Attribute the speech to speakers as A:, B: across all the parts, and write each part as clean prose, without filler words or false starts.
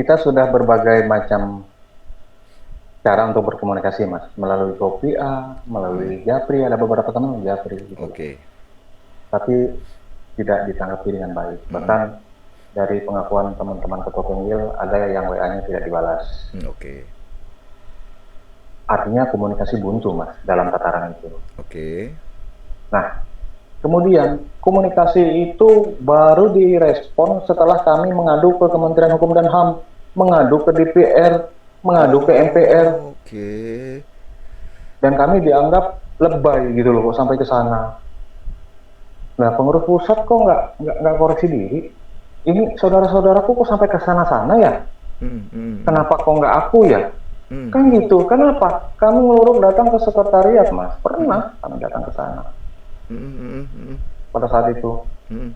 A: kita sudah berbagai macam cara untuk berkomunikasi, Mas. Melalui Kopia, melalui Japri, ada beberapa teman Japri gitu.
B: Oke.
A: Tapi tidak ditanggapi dengan baik. Bahkan dari pengakuan teman-teman ketua Penggil, ada yang WA-nya tidak dibalas.
B: Oke.
A: Artinya komunikasi buntu, Mas, dalam tataran itu.
B: Oke.
A: Nah, kemudian komunikasi itu baru direspon setelah kami mengadu ke Kementerian Hukum dan HAM, mengadu ke DPR, mengadu ke MPR,
B: Oke.
A: dan kami dianggap lebay gitu loh, kok sampai ke sana. Nah, pengurus pusat kok nggak koreksi diri? Ini saudara-saudaraku kok sampai ke sana-sana ya? Kenapa kok nggak aku ya? Kan gitu. Kenapa? Kami ngeluruk datang ke sekretariat, Mas. Pernah kami datang ke sana pada saat itu.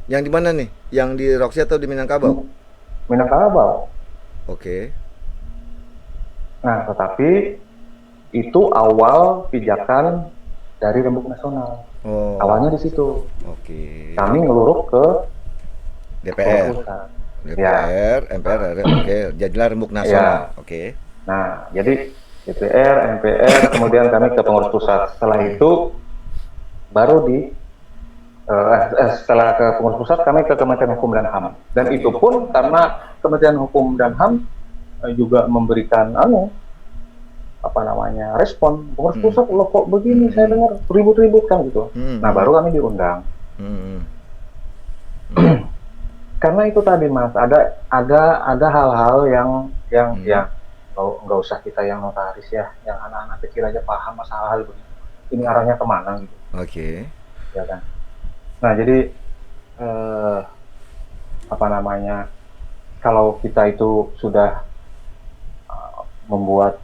B: Yang di mana nih? Yang di Roxy atau di Minangkabau?
A: Minangkabau.
B: Oke.
A: Nah, tetapi itu awal pijakan dari Rembuk Nasional.
B: Oh.
A: Awalnya di situ.
B: Oke.
A: Kami ngeluruk ke
B: DPR.
A: pusat.
B: DPR, MPR, oke. Jadilah Rembuk Nasional.
A: Ya.
B: Oke.
A: Nah, jadi DPR, MPR, kemudian kami ke pengurus pusat. Setelah itu baru setelah ke pengurus pusat kami ke Kementerian Hukum dan HAM. Dan itu pun karena Kementerian Hukum dan HAM juga memberikan respon. Pengurus pusat loh kok begini, saya dengar ribut-ribut kan gitu. Nah, baru kami diundang. Karena itu tadi, Mas, ada hal-hal yang nggak usah kita yang notaris ya, yang anak-anak kecil aja paham masalah hal begitu. Ini arahnya kemana gitu.
B: Oke.
A: Ya kan. Nah, jadi kalau kita itu sudah membuat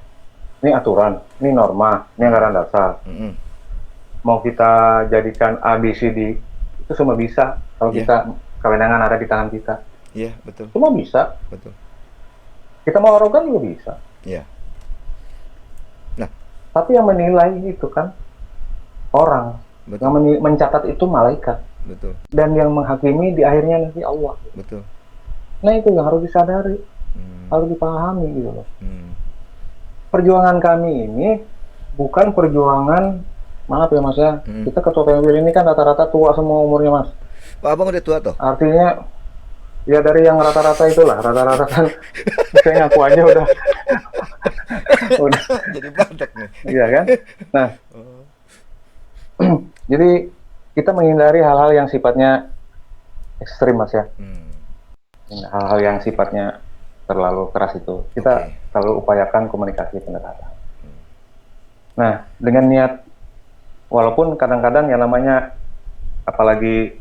A: ini aturan, ini norma, ini anggaran dasar, mau kita jadikan A, B, C, D, itu semua bisa kalau kita kewenangan ada di tangan kita.
B: Iya, betul.
A: Semua bisa.
B: Betul.
A: Kita mau arogan juga bisa.
B: Iya. Nah,
A: tapi yang menilai itu kan orang. Betul. Yang mencatat itu malaikat.
B: Betul.
A: Dan yang menghakimi di akhirnya nanti Allah.
B: Betul.
A: Nah, itu yang harus disadari. Harus dipahami gitu loh. Perjuangan kami ini bukan perjuangan, maaf ya Mas ya, kita ketua PMB ini kan rata-rata tua semua umurnya, Mas.
B: Pak Abang udah tua tuh?
A: Artinya ya dari yang rata-rata itulah, rata-rata kan saya ngaku aja udah
B: jadi badak nih.
A: Iya kan? Nah, jadi kita menghindari hal-hal yang sifatnya ekstrim, Mas ya. Hal-hal yang sifatnya terlalu keras itu kita selalu upayakan komunikasi pendekatan. Nah, dengan niat, walaupun kadang-kadang yang namanya apalagi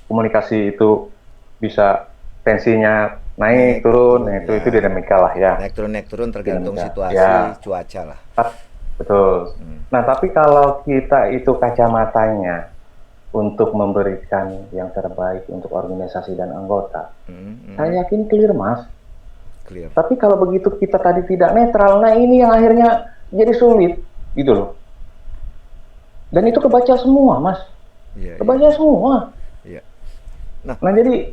A: komunikasi itu bisa tensinya naik turun, itu dinamika lah ya.
B: Naik turun tergantung situasi cuaca lah.
A: Betul. Nah, tapi kalau kita itu kacamatanya untuk memberikan yang terbaik untuk organisasi dan anggota, saya yakin clear, Mas. Clear. Tapi kalau begitu kita tadi tidak netral, nah ini yang akhirnya jadi sulit, gitu loh. Dan itu kebaca semua, Mas. Kebaca semua. Nah, jadi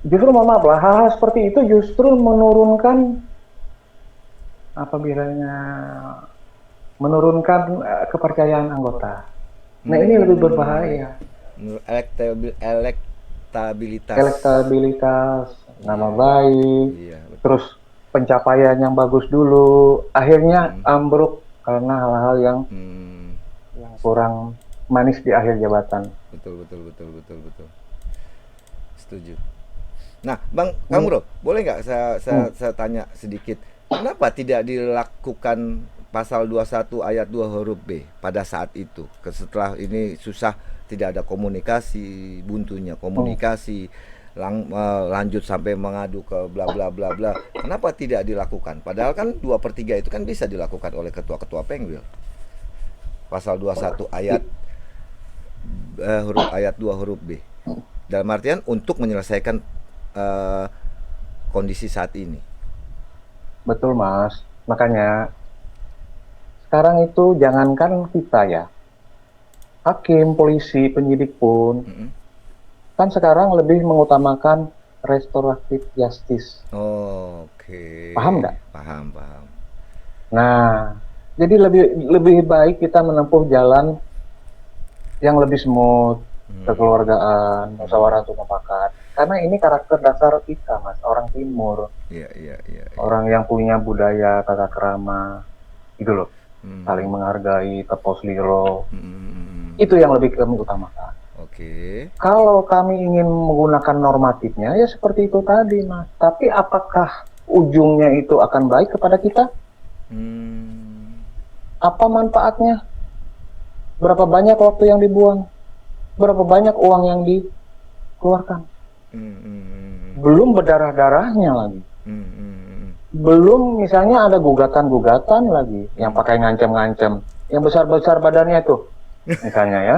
A: justru mohon maaf lah, hal-hal seperti itu justru menurunkan kepercayaan anggota. Nah, ini lebih berbahaya. Elektabilitas, nama baik, terus pencapaian yang bagus dulu, akhirnya ambruk karena hal-hal yang kurang manis di akhir jabatan.
B: Betul. Setuju. Nah, Bang Kamro, boleh nggak saya tanya sedikit, kenapa tidak dilakukan pasal 21 ayat 2 huruf B pada saat itu? Setelah ini susah, tidak ada komunikasi, buntunya komunikasi, lanjut sampai mengadu ke bla bla bla bla. Kenapa tidak dilakukan? Padahal kan 2/3 itu kan bisa dilakukan oleh ketua-ketua Penggil. Pasal 21 ayat ayat 2 huruf B. Dalam artian untuk menyelesaikan kondisi saat ini.
A: Betul, Mas. Makanya sekarang itu jangankan kita ya, hakim, polisi, penyidik pun kan sekarang lebih mengutamakan restoratif justice.
B: Oke.
A: Paham nggak?
B: Paham, paham.
A: Nah, jadi lebih baik kita menempuh jalan yang lebih smooth, kekeluargaan, musyawarah untuk mufakat. Karena ini karakter dasar kita, Mas, orang Timur.
B: Iya, iya, iya.
A: Orang yang punya budaya tata krama, gitu loh. Saling menghargai, tepos liro. Itu yang lebih kami utamakan.
B: Oke.
A: Kalau kami ingin menggunakan normatifnya, ya seperti itu tadi, Mas. Tapi apakah ujungnya itu akan baik kepada kita? Apa manfaatnya? Berapa banyak waktu yang dibuang? Berapa banyak uang yang dikeluarkan? Belum berdarah-darahnya lagi. Belum misalnya ada gugatan-gugatan lagi yang pakai ngancam-ngancam. Yang besar-besar badannya itu. Misalnya ya.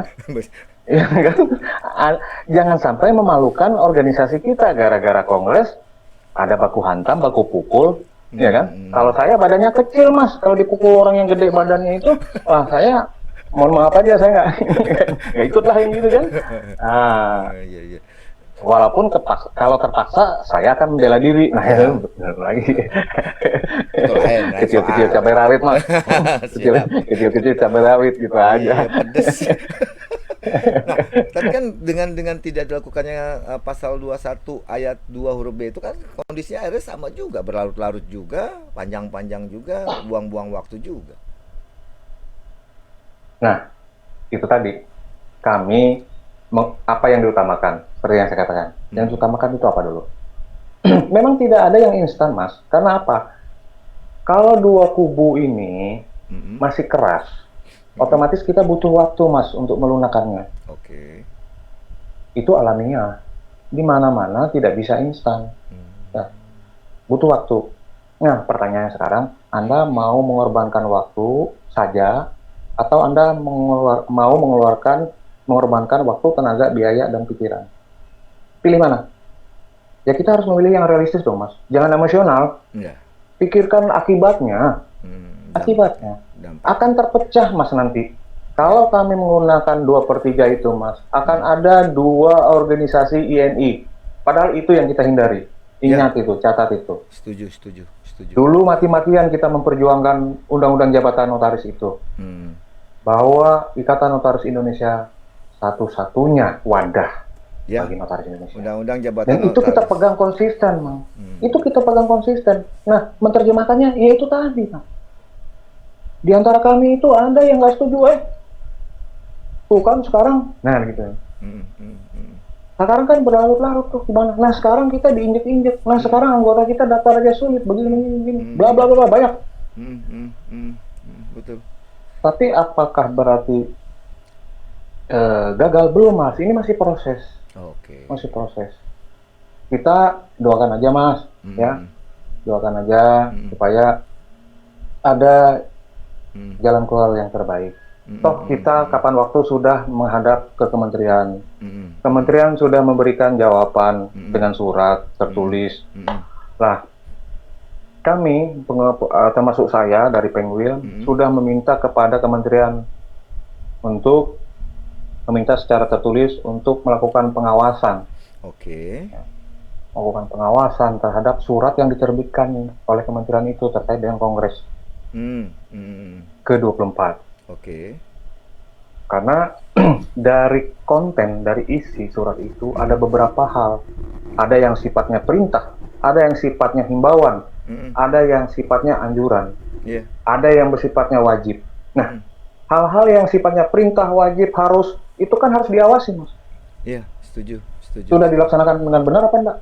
A: Ya kan? Jangan sampai memalukan organisasi kita gara-gara kongres ada baku hantam, baku pukul, ya kan? Kalau saya badannya kecil, Mas, kalau dipukul orang yang gede badannya itu, wah saya mohon maaf aja saya nggak ikut lah yang gitu kan. Walaupun kalau terpaksa saya akan membela diri. Nah, ya, benar lagi. Kecil-kecil cabai rawit, Mas. Kecil-kecil cabai rawit gitu aja.
B: Pedes. Nah, tapi kan dengan tidak dilakukannya pasal 21 ayat 2 huruf B itu kan kondisinya akhirnya sama juga, berlarut-larut juga, panjang-panjang juga, buang-buang waktu juga.
A: Nah, itu tadi kami apa yang diutamakan, seperti yang saya katakan. Yang diutamakan itu apa dulu? Memang tidak ada yang instan, Mas. Karena apa? Kalau dua kubu ini masih keras, otomatis kita butuh waktu, Mas, untuk melunakkannya.
B: Oke.
A: Itu alamiah. Di mana-mana tidak bisa instan. Ya, butuh waktu. Nah, pertanyaannya sekarang, Anda mau mengorbankan waktu saja, atau Anda mau mengorbankan waktu, tenaga, biaya, dan pikiran? Pilih mana? Ya kita harus memilih yang realistis dong, Mas. Jangan emosional.
B: Ya.
A: Pikirkan akibatnya. Akibatnya akan terpecah, Mas, nanti. Kalau kami menggunakan 2/3 itu, Mas, akan ada 2 organisasi INI. Padahal itu yang kita hindari. Ingat itu, catat itu.
B: Setuju.
A: Dulu mati-matian kita memperjuangkan Undang-Undang Jabatan Notaris itu. Bahwa Ikatan Notaris Indonesia satu-satunya wadah bagi notaris Indonesia.
B: Undang-Undang Jabatan
A: Dan itu kita pegang konsisten, Mang. Itu kita pegang konsisten. Nah, menerjemahkannya ya itu tadi, Mang. Di antara kami itu ada yang nggak setuju, tuh kan sekarang, nah gitu. Sekarang kan berlarut-larut tuh gimana? Nah sekarang kita diinjek-injek. Nah sekarang anggota kita daftar aja sulit, begini, bla bla bla banyak.
B: Betul.
A: Tapi apakah berarti gagal? Belum, Mas. Ini masih proses. Masih proses. Kita doakan aja, Mas, ya. Doakan aja supaya ada jalan keluar yang terbaik. Toh kita kapan waktu sudah menghadap ke kementerian. Kementerian sudah memberikan jawaban dengan surat tertulis. Lah, kami termasuk saya dari Penguil sudah meminta kepada kementerian untuk meminta secara tertulis untuk melakukan pengawasan. Melakukan pengawasan terhadap surat yang diterbitkan oleh kementerian itu terkait dengan Kongres ke-24. Karena dari konten, dari isi surat itu ada beberapa hal. Ada yang sifatnya perintah, ada yang sifatnya himbauan, ada yang sifatnya anjuran, ada yang bersifatnya wajib. Nah, hal-hal yang sifatnya perintah, wajib, harus, itu kan harus diawasi, Mas.
B: Iya, setuju.
A: Sudah dilaksanakan dengan benar apa enggak?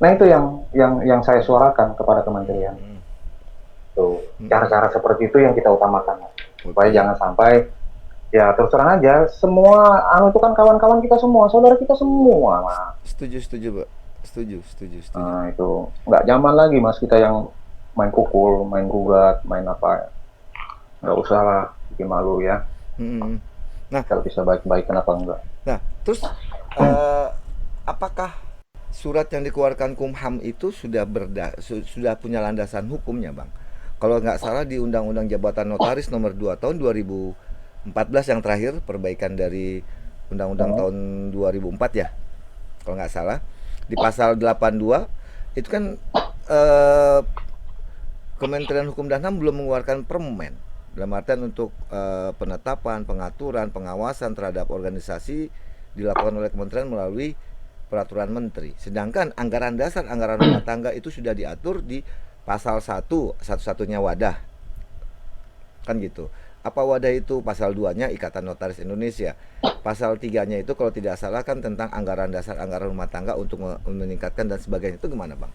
A: Nah, itu yang saya suarakan kepada kementerian. Tuh, cara-cara seperti itu yang kita utamakan, Mas. Supaya jangan sampai, ya terus terang aja, semua itu kan kawan-kawan kita semua, saudara kita semua, Mas.
B: Setuju, Pak. Setuju.
A: Nah, itu nggak nyaman lagi, Mas, kita yang main pukul, main gugat, main apa. Nggak usah lah, bikin malu ya. Nah, kalau bisa baik-baik, kenapa enggak?
B: Nah, terus apakah surat yang dikeluarkan Kumham itu sudah punya landasan hukumnya, Bang? Kalau nggak salah di Undang-Undang Jabatan Notaris nomor 2 tahun 2014 yang terakhir, perbaikan dari Undang-Undang tahun 2004 ya, kalau nggak salah, Di pasal 82 itu kan eh, Kementerian Hukum dan HAM belum mengeluarkan permen dalam artian untuk penetapan, pengaturan, pengawasan terhadap organisasi dilakukan oleh kementerian melalui peraturan menteri. Sedangkan anggaran dasar, anggaran rumah tangga itu sudah diatur di pasal 1, satu-satunya wadah. Kan gitu. Apa wadah itu? Pasal 2-nya Ikatan Notaris Indonesia. Pasal 3-nya itu kalau tidak salah kan tentang anggaran dasar, anggaran rumah tangga untuk meningkatkan dan sebagainya. Itu gimana, Bang?